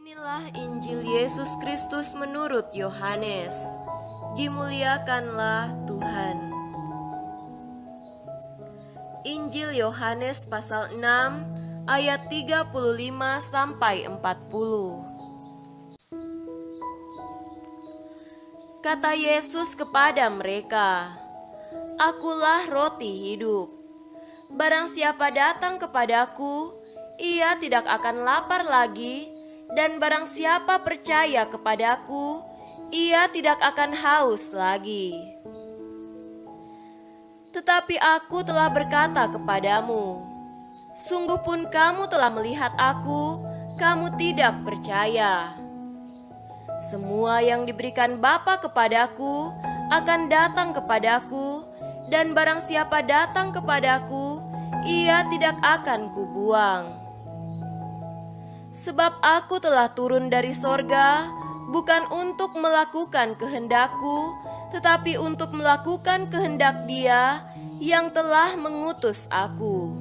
Inilah Injil Yesus Kristus menurut Yohanes. Dimuliakanlah Tuhan. Injil Yohanes pasal 6 ayat 35 sampai 40. Kata Yesus kepada mereka, "Akulah roti hidup. Barang siapa datang kepadaku, ia tidak akan lapar lagi, dan barang siapa percaya kepadaku, ia tidak akan haus lagi. Tetapi aku telah berkata kepadamu, sungguh pun kamu telah melihat aku, kamu tidak percaya. Semua yang diberikan Bapa kepadaku akan datang kepadaku, dan barang siapa datang kepadaku, ia tidak akan kubuang. Sebab aku telah turun dari sorga, bukan untuk melakukan kehendakku, tetapi untuk melakukan kehendak Dia yang telah mengutus aku.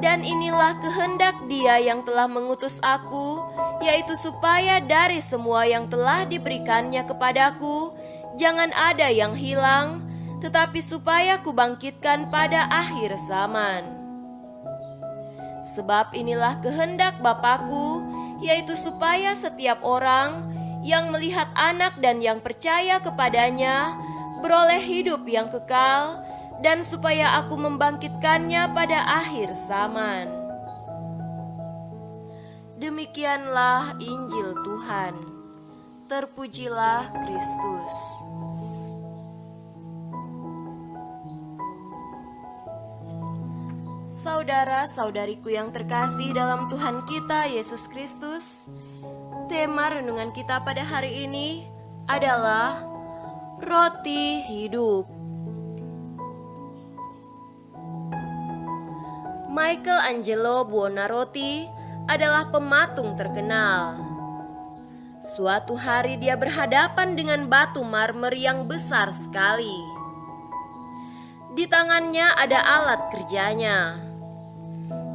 Dan inilah kehendak Dia yang telah mengutus aku, yaitu supaya dari semua yang telah diberikannya kepadaku, jangan ada yang hilang, tetapi supaya kubangkitkan pada akhir zaman. Sebab inilah kehendak Bapa-Ku, yaitu supaya setiap orang yang melihat Anak dan yang percaya kepadanya beroleh hidup yang kekal, dan supaya Aku membangkitkannya pada akhir zaman." Demikianlah Injil Tuhan. Terpujilah Kristus. Saudara-saudariku yang terkasih dalam Tuhan kita Yesus Kristus, tema renungan kita pada hari ini adalah roti hidup. Michelangelo Buonarroti adalah pematung terkenal. Suatu hari dia berhadapan dengan batu marmer yang besar sekali. Di tangannya ada alat kerjanya.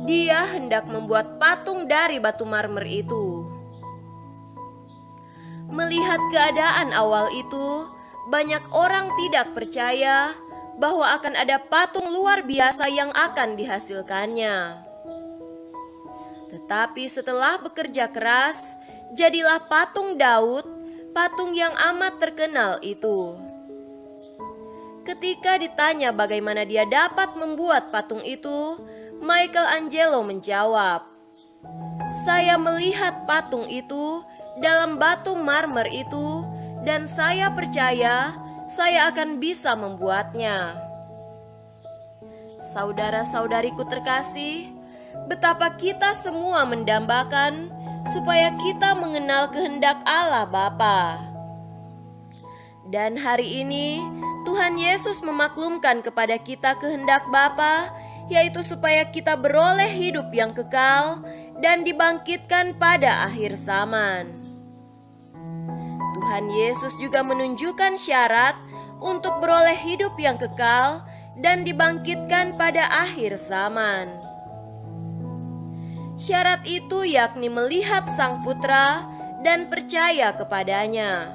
Dia hendak membuat patung dari batu marmer itu. Melihat keadaan awal itu, banyak orang tidak percaya bahwa akan ada patung luar biasa yang akan dihasilkannya. Tetapi setelah bekerja keras, jadilah patung Daud, patung yang amat terkenal itu. Ketika ditanya bagaimana dia dapat membuat patung itu, Michelangelo menjawab, "Saya melihat patung itu dalam batu marmer itu, dan saya percaya saya akan bisa membuatnya." Saudara-saudariku terkasih, betapa kita semua mendambakan supaya kita mengenal kehendak Allah Bapa. Dan hari ini Tuhan Yesus memaklumkan kepada kita kehendak Bapa, yaitu supaya kita beroleh hidup yang kekal dan dibangkitkan pada akhir zaman. Tuhan Yesus juga menunjukkan syarat untuk beroleh hidup yang kekal dan dibangkitkan pada akhir zaman. Syarat itu yakni melihat Sang Putra dan percaya kepadanya.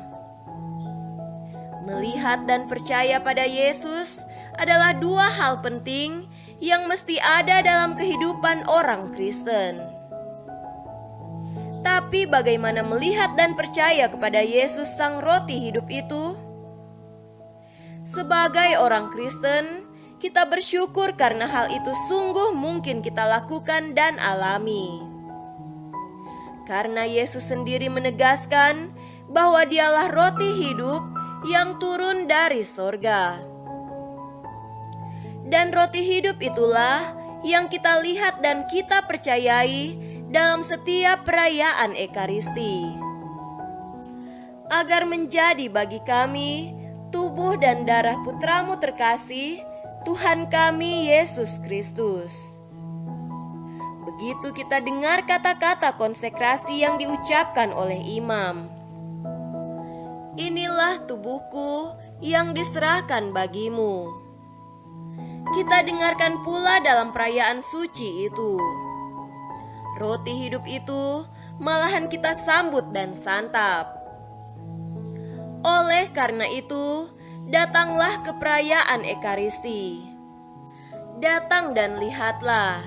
Melihat dan percaya pada Yesus adalah dua hal penting yang mesti ada dalam kehidupan orang Kristen. Tapi bagaimana melihat dan percaya kepada Yesus Sang Roti Hidup itu? Sebagai orang Kristen, kita bersyukur karena hal itu sungguh mungkin kita lakukan dan alami. Karena Yesus sendiri menegaskan bahwa Dialah roti hidup yang turun dari sorga. Dan roti hidup itulah yang kita lihat dan kita percayai dalam setiap perayaan Ekaristi. Agar menjadi bagi kami tubuh dan darah Putramu terkasih, Tuhan kami Yesus Kristus. Begitu kita dengar kata-kata konsekrasi yang diucapkan oleh imam, "Inilah tubuhku yang diserahkan bagimu." Kita dengarkan pula dalam perayaan suci itu, Roti hidup itu malahan kita sambut dan santap. Oleh karena itu, datanglah ke perayaan Ekaristi. Datang dan lihatlah,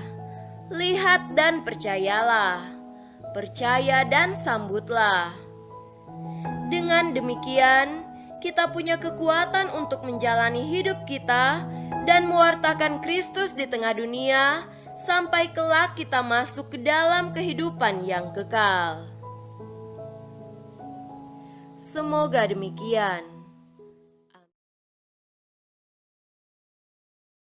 lihat dan percayalah, percaya dan sambutlah. Dengan demikian, kita punya kekuatan untuk menjalani hidup kita dan mewartakan Kristus di tengah dunia sampai kelak kita masuk ke dalam kehidupan yang kekal. Semoga demikian.